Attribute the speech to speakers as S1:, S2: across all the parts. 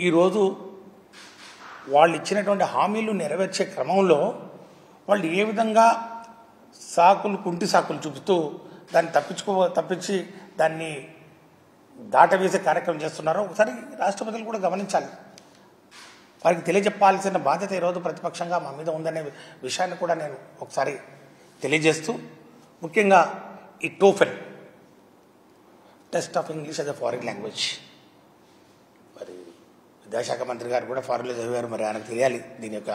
S1: ఈరోజు వాళ్ళు ఇచ్చినటువంటి హామీలు నెరవేర్చే క్రమంలో వాళ్ళు ఏ విధంగా కుంటి సాకులు చూపుతూ దాన్ని తప్పించి దాన్ని దాటవేసే కార్యక్రమం చేస్తున్నారో ఒకసారి రాష్ట్ర ప్రజలు కూడా గమనించాలి. వారికి తెలియజెప్పాల్సిన బాధ్యత ఈరోజు ప్రతిపక్షంగా మా మీద ఉందనే విషయాన్ని కూడా నేను ఒకసారి తెలియజేస్తూ, ముఖ్యంగా ఈ TOEFL test of English as a foreign language, మరి విద్యాశాఖ మంత్రి గారు కూడా ఫారిన్లో చదివారు, మరి ఆయనకు తెలియాలి దీని యొక్క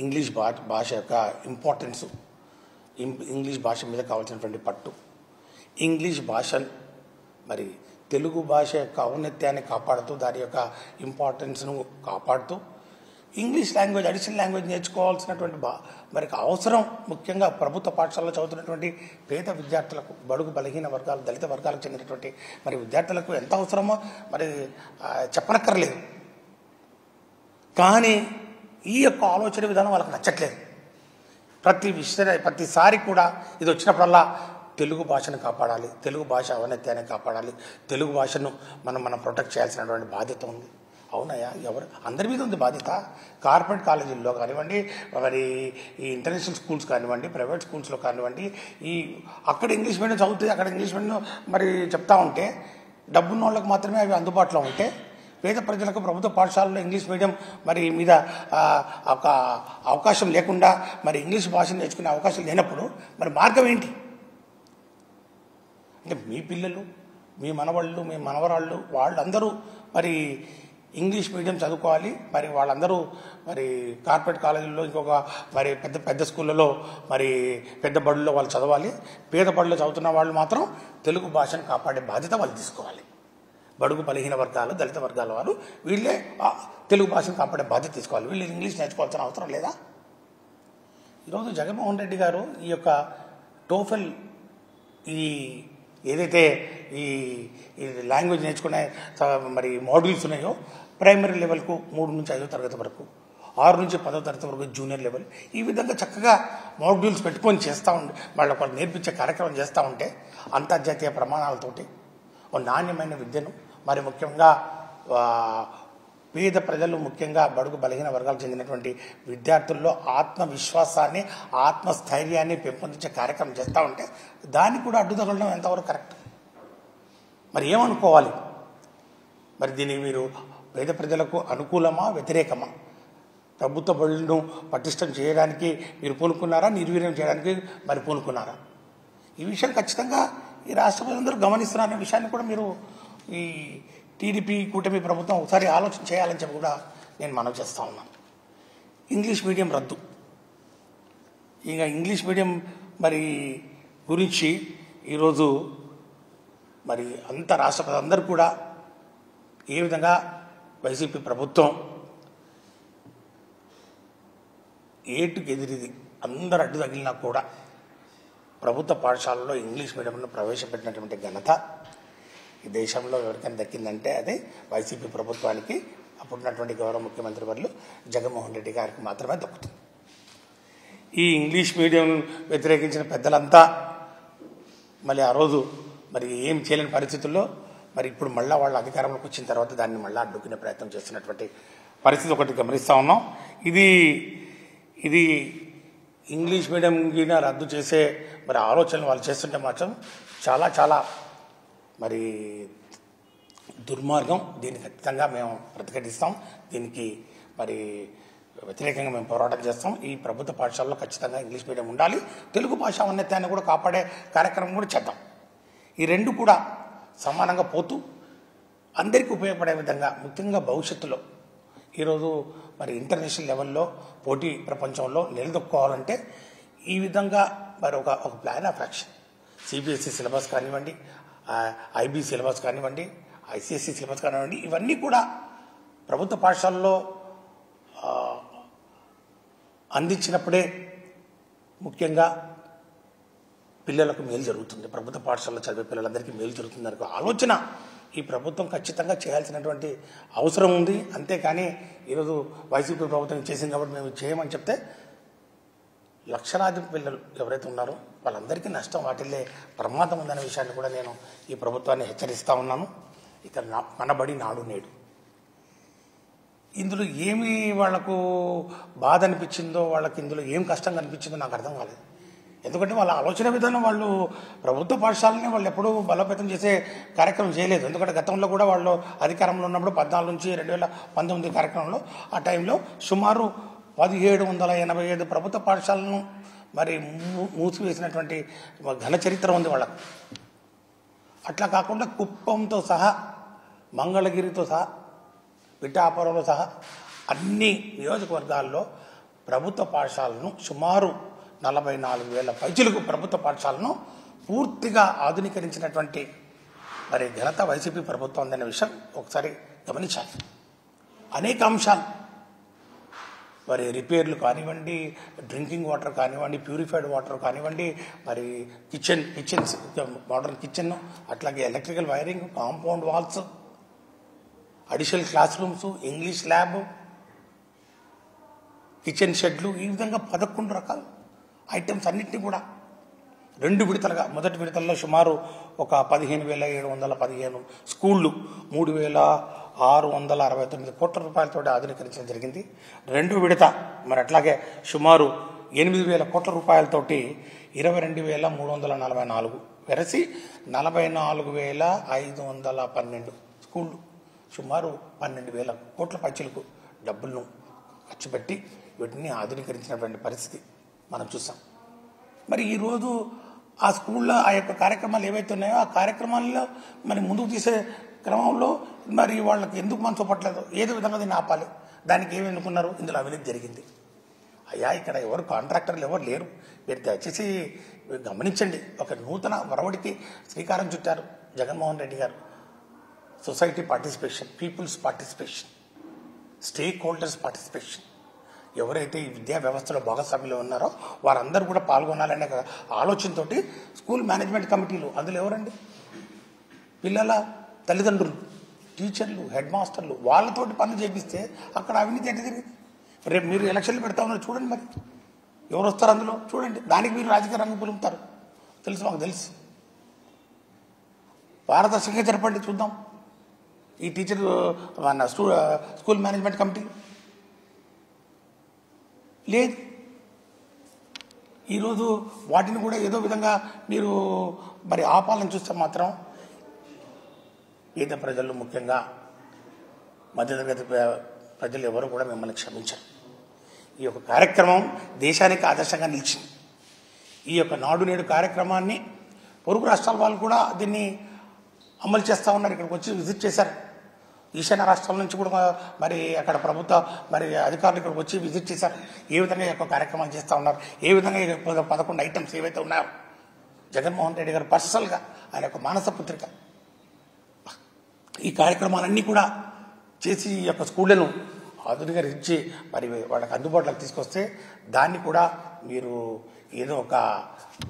S1: ఇంగ్లీష్ భాష యొక్క ఇంపార్టెన్స్, ఇంగ్లీష్ భాష మీద కావాల్సినటువంటి పట్టు, ఇంగ్లీష్ భాష మరి తెలుగు భాష యొక్క ఔన్నత్యాన్ని కాపాడుతూ దాని యొక్క ఇంపార్టెన్స్ను కాపాడుతూ ఇంగ్లీష్ లాంగ్వేజ్ అడిషనల్ లాంగ్వేజ్ నేర్చుకోవాల్సినటువంటి మరి అవసరం ముఖ్యంగా ప్రభుత్వ పాఠశాలలో చదువుతున్నటువంటి పేద విద్యార్థులకు, బడుగు బలహీన వర్గాలు, దళిత వర్గాలకు చెందినటువంటి మరి విద్యార్థులకు ఎంత అవసరమో మరి చెప్పనక్కర్లేదు. కానీ ఈ యొక్క ఆలోచన విధానం వాళ్ళకి నచ్చట్లేదు. ప్రతిసారి కూడా ఇది వచ్చినప్పుడల్లా తెలుగు భాషను కాపాడాలి, తెలుగు భాష ఔన్నత్యాన్ని కాపాడాలి, తెలుగు భాషను మనం ప్రొటెక్ట్ చేయాల్సినటువంటి బాధ్యత ఉంది. అవునయ్యా, అందరి మీద ఉంది బాధ్యత. కార్పొరేట్ కాలేజీల్లో కానివ్వండి, మరి ఈ ఇంటర్నేషనల్ స్కూల్స్ కానివ్వండి, ప్రైవేట్ స్కూల్స్లో కానివ్వండి, అక్కడ ఇంగ్లీష్ మీడియం చదువుతుంది, అక్కడ ఇంగ్లీష్ మీడియం మరి చెప్తా ఉంటే డబ్బున్న వాళ్ళకి మాత్రమే అవి అందుబాటులో ఉంటే, పేద ప్రజలకు ప్రభుత్వ పాఠశాలలో ఇంగ్లీష్ మీడియం మరి మీద ఒక అవకాశం లేకుండా మరి ఇంగ్లీష్ భాషను నేర్చుకునే అవకాశం లేనప్పుడు మరి మార్గం ఏంటి? అంటే మీ పిల్లలు, మీ మనవాళ్ళు, మీ మనవరాళ్ళు వాళ్ళందరూ మరి ఇంగ్లీష్ మీడియం చదువుకోవాలి, మరి వాళ్ళందరూ మరి కార్పొరేట్ కాలేజీల్లో ఇంకొక మరి పెద్ద స్కూళ్ళలో మరి పెద్ద బడుల్లో వాళ్ళు చదవాలి. పేద బడుల్లో చదువుతున్న వాళ్ళు మాత్రం తెలుగు భాషను కాపాడే బాధ్యత వాళ్ళు తీసుకోవాలి. బడుగు బలహీన వర్గాలు, దళిత వర్గాల వారు వీళ్ళే తెలుగు భాషను కాపాడే బాధ్యత తీసుకోవాలి. వీళ్ళు ఇంగ్లీష్ నేర్చుకోవాల్సిన అవసరం లేదా? ఈరోజు జగన్మోహన్ రెడ్డి గారు ఈ యొక్క టోఫెల్ ఏదైతే ఈ లాంగ్వేజ్ నేర్చుకునే మరి మాడ్యూల్స్ ఉన్నాయో ప్రైమరీ లెవెల్కు 3 నుంచి 5వ తరగతి వరకు, 6 నుంచి 10వ తరగతి వరకు జూనియర్ లెవెల్, ఈ విధంగా చక్కగా మాడ్యూల్స్ పెట్టుకొని చేస్తూ ఉంటే వాళ్ళకు నేర్పించే కార్యక్రమం చేస్తూ ఉంటే అంతర్జాతీయ ప్రమాణాలతోటి నాణ్యమైన విద్యను మరి ముఖ్యంగా పేద ప్రజలు, ముఖ్యంగా బడుగు బలహీన వర్గాలకు చెందినటువంటి విద్యార్థుల్లో ఆత్మవిశ్వాసాన్ని, ఆత్మస్థైర్యాన్ని పెంపొందించే కార్యక్రమం చేస్తూ ఉంటే దాన్ని కూడా అడ్డుతగలడం ఎంతవరకు కరెక్ట్? మరి ఏమనుకోవాలి? మరి దీన్ని మీరు పేద ప్రజలకు అనుకూలమా, వ్యతిరేకమా? ప్రభుత్వ బడులను పటిష్టం చేయడానికి మీరు పూనుకున్నారా, నిర్వీర్యం చేయడానికి మరి పూనుకున్నారా? ఈ విషయం ఖచ్చితంగా ఈ రాష్ట్ర ప్రజలందరూ గమనిస్తున్నారనే విషయాన్ని కూడా మీరు ఈ టీడీపీ కూటమి ప్రభుత్వం ఒకసారి ఆలోచన చేయాలని చెప్పి కూడా నేను మనవి చేస్తూ ఉన్నాను. ఇంగ్లీష్ మీడియం రద్దు, ఇక ఇంగ్లీష్ మీడియం మరి గురించి ఈరోజు మరి అంత రాష్ట్ర ప్రజలందరూ కూడా ఏ విధంగా వైసీపీ ప్రభుత్వం ఏటుకు ఎదిరిది అందరు అడ్డు తగిలినా కూడా ప్రభుత్వ పాఠశాలలో ఇంగ్లీష్ మీడియంను ప్రవేశపెట్టినటువంటి ఘనత ఈ దేశంలో ఎవరికైనా దక్కిందంటే అది వైసీపీ ప్రభుత్వానికి, అప్పుడున్నటువంటి గౌరవ ముఖ్యమంత్రి వర్యులు జగన్మోహన్ రెడ్డి గారికి మాత్రమే దక్కుతుంది. ఈ ఇంగ్లీష్ మీడియం వ్యతిరేకించిన పెద్దలంతా మళ్ళీ ఆ రోజు మరి ఏం చేయలేని పరిస్థితుల్లో మరి ఇప్పుడు మళ్ళీ వాళ్ళ అధికారంలోకి వచ్చిన తర్వాత దాన్ని మళ్ళీ అడ్డుకునే ప్రయత్నం చేస్తున్నటువంటి పరిస్థితి ఒకటి గమనిస్తూ ఉన్నాం. ఇది ఇంగ్లీష్ మీడియం రద్దు చేసే మరి ఆలోచనలు వాళ్ళు చేస్తుంటే మాత్రం చాలా మరి దుర్మార్గం. దీన్ని ఖచ్చితంగా మేము ప్రతిఘటిస్తాం. దీనికి మరి వ్యతిరేకంగా మేము పోరాటం చేస్తాం. ఈ ప్రభుత్వ పాఠశాలలో ఖచ్చితంగా ఇంగ్లీష్ మీడియం ఉండాలి. తెలుగు భాష ఔన్నత్యాన్ని కూడా కాపాడే కార్యక్రమం కూడా చేద్దాం. ఈ రెండు కూడా సమానంగా పోతూ అందరికీ ఉపయోగపడే విధంగా, ముఖ్యంగా భవిష్యత్తులో ఈరోజు మరి ఇంటర్నేషనల్ లెవెల్లో పోటీ ప్రపంచంలో నిలదొక్కోవాలంటే ఈ విధంగా మరి ఒక plan of action, CBSE syllabus కానివ్వండి, ఐబీ సిలబస్ కానివ్వండి, ఐసిఎస్ఈ సిలబస్ కానివ్వండి, ఇవన్నీ కూడా ప్రభుత్వ పాఠశాలలో అందించినప్పుడే ముఖ్యంగా పిల్లలకు మేలు జరుగుతుంది. ప్రభుత్వ పాఠశాలలో చదివే పిల్లలందరికీ మేలు జరుగుతుంది అనుకో ఆలోచన ఈ ప్రభుత్వం ఖచ్చితంగా చేయాల్సినటువంటి అవసరం ఉంది. అంతేకాని ఈరోజు వైసీపీ ప్రభుత్వం చేసింది కాబట్టి మేము చేయమని చెప్తే లక్షలాది పిల్లలు ఎవరైతే ఉన్నారో వాళ్ళందరికీ నష్టం వాటిల్లే ప్రమాదం ఉందనే విషయాన్ని కూడా నేను ఈ ప్రభుత్వాన్ని హెచ్చరిస్తూ ఉన్నాను. ఇక మన బడి నాడు నేడు ఇందులో ఏమి వాళ్లకు బాధ అనిపించిందో, వాళ్ళకి ఇందులో ఏం కష్టం కనిపించిందో నాకు అర్థం కాలేదు. ఎందుకంటే వాళ్ళ ఆలోచన విధానం, వాళ్ళు ప్రభుత్వ పాఠశాలని వాళ్ళు ఎప్పుడూ బలోపేతం చేసే కార్యక్రమం చేయలేదు. ఎందుకంటే గతంలో కూడా వాళ్ళు అధికారంలో ఉన్నప్పుడు 14 నుంచి 2019 కార్యక్రమంలో ఆ టైంలో సుమారు 1785 ప్రభుత్వ పాఠశాలను మరి మూసివేసినటువంటి ఘన చరిత్ర ఉంది వాళ్ళకు. అట్లా కాకుండా కుప్పంతో సహా, మంగళగిరితో సహా, పిఠాపురంలో సహా అన్ని నియోజకవర్గాల్లో ప్రభుత్వ పాఠశాలను సుమారు 44,000 పైచిలకు ప్రభుత్వ పాఠశాలను పూర్తిగా ఆధునీకరించినటువంటి మరి ఘనత వైసీపీ ప్రభుత్వం ఉందనే విషయం ఒకసారి గమనించాలి. అనేక అంశాలు, మరి రిపేర్లు కానివ్వండి, డ్రింకింగ్ వాటర్ కానివ్వండి, ప్యూరిఫైడ్ వాటర్ కానివ్వండి, మరి కిచెన్స్ మోడర్న్ కిచెన్, అట్లాగే electrical wiring, compound walls, additional classrooms, English lab, kitchen షెడ్లు, ఈ విధంగా 11 రకాల ఐటమ్స్ అన్నింటినీ కూడా 2 విడతలుగా, మొదటి విడతల్లో సుమారు ఒక 15,715 స్కూళ్ళు 3,669 కోట్ల రూపాయలతో ఆధునీకరించడం జరిగింది. 2వ విడత మరి అట్లాగే సుమారు 8,000 కోట్ల రూపాయలతోటి 22,344 వెరసి 44,512 స్కూళ్ళు సుమారు 12,000 కోట్ల పైచలకు డబ్బులను ఖర్చు పెట్టి వీటిని ఆధునీకరించినటువంటి పరిస్థితి మనం చూసాం. మరి ఈరోజు ఆ స్కూల్లో ఆ యొక్క కార్యక్రమాలు ఏవైతే ఉన్నాయో ఆ కార్యక్రమాల్లో మరి ముందుకు తీసే క్రమంలో మరి వాళ్ళకి ఎందుకు మనసు పట్టలేదు, ఏదో విధంగా దీన్ని ఆపాలి, దానికి ఏమి ఎన్నుకున్నారు, ఇందులో అవినీతి జరిగింది. అయ్యా, ఇక్కడ ఎవరు కాంట్రాక్టర్లు ఎవరు లేరు, మీరు దయచేసి గమనించండి. ఒక నూతన వరవడికి శ్రీకారం చుట్టారు జగన్మోహన్ రెడ్డి గారు. Society participation, people's participation, stakeholders participation, ఎవరైతే ఈ విద్యా వ్యవస్థలో భాగస్వామ్యంలో ఉన్నారో వారందరూ కూడా పాల్గొనాలనే ఆలోచనతో స్కూల్ మేనేజ్మెంట్ కమిటీలు, అందులో ఎవరండి, పిల్లల తల్లిదండ్రులు, టీచర్లు, హెడ్ మాస్టర్లు, వాళ్ళతోటి పనులు చేపిస్తే అక్కడ అవినీతి ఎట్లా జరిగింది? రేపు మీరు ఎలక్షన్లు పెడతా ఉన్నారు చూడండి, మరి ఎవరు వస్తారు అందులో చూడండి, దానికి మీరు రాజకీయ రంగం పులుపుతారు, తెలుసు, మాకు తెలుసు. పారదర్శకంగా జరపండి చూద్దాం ఈ టీచర్ మన స్కూల్ మేనేజ్మెంట్ కమిటీ. లేదు, ఈరోజు వాటిని కూడా ఏదో విధంగా మీరు మరి ఆపాలని చూస్తే మాత్రం పేద ప్రజలు, ముఖ్యంగా మధ్యతరగతి ప్రజలు ఎవరు కూడా మిమ్మల్ని క్షమించరు. ఈ యొక్క కార్యక్రమం దేశానికి ఆదర్శంగా నిలిచింది. ఈ యొక్క నాడు నేడు కార్యక్రమాన్ని పొరుగు రాష్ట్రాల వాళ్ళు కూడా దీన్ని అమలు చేస్తూ ఉన్నారు. ఇక్కడికి వచ్చి విజిట్ చేశారు. ఈశాన్య రాష్ట్రాల నుంచి కూడా మరి అక్కడ ప్రభుత్వ మరి అధికారులు ఇక్కడికి వచ్చి విజిట్ చేశారు. ఏ విధంగా ఈ యొక్క కార్యక్రమాలు చేస్తూ ఉన్నారు, ఏ విధంగా 11 ఐటమ్స్ ఏవైతే ఉన్నాయో జగన్మోహన్ రెడ్డి గారు పర్సనల్గా ఆయన యొక్క మానస పుత్రిక ఈ కార్యక్రమాలన్నీ కూడా చేసి ఈ యొక్క స్కూళ్లను ఆధునీకరించి మరి వాళ్ళకి అందుబాటులోకి తీసుకొస్తే దాన్ని కూడా మీరు ఏదో ఒక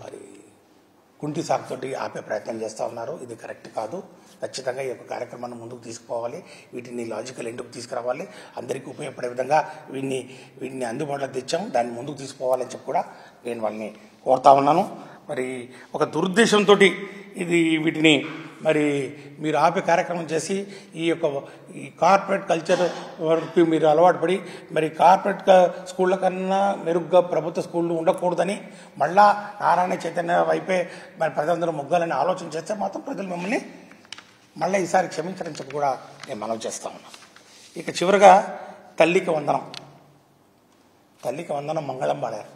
S1: మరి కుంటి సాకుతోటి ఆపే ప్రయత్నం చేస్తూ ఉన్నారు. ఇది కరెక్ట్ కాదు. ఖచ్చితంగా ఈ యొక్క కార్యక్రమాన్ని ముందుకు తీసుకుపోవాలి, వీటిని లాజికల్ ఎండుకు తీసుకురావాలి, అందరికీ ఉపయోగపడే విధంగా వీటిని అందుబాటులోకి తెచ్చాం, దాన్ని ముందుకు తీసుకుపోవాలని చెప్పి కూడా నేను వాళ్ళని కోరుతా ఉన్నాను. మరి ఒక దురుద్దేశంతో వీటిని మరి మీరు ఆపే కార్యక్రమం చేసి ఈ కార్పొరేట్ కల్చర్ వరకు మీరు అలవాటు పడి మరి కార్పొరేట్ స్కూళ్ళ కన్నా మెరుగ్గా ప్రభుత్వ స్కూళ్ళు ఉండకూడదని మళ్ళా నారాయణ చైతన్య వైపే మరి ప్రజలందరూ మొగ్గాలని ఆలోచన చేస్తే మాత్రం ప్రజలు మిమ్మల్ని మళ్ళీ ఈసారి క్షమించడం చెప్పి కూడా నేను మనవి చేస్తా ఉన్నాను. ఇక చివరిగా తల్లికి వందనం మంగళం పాడారు.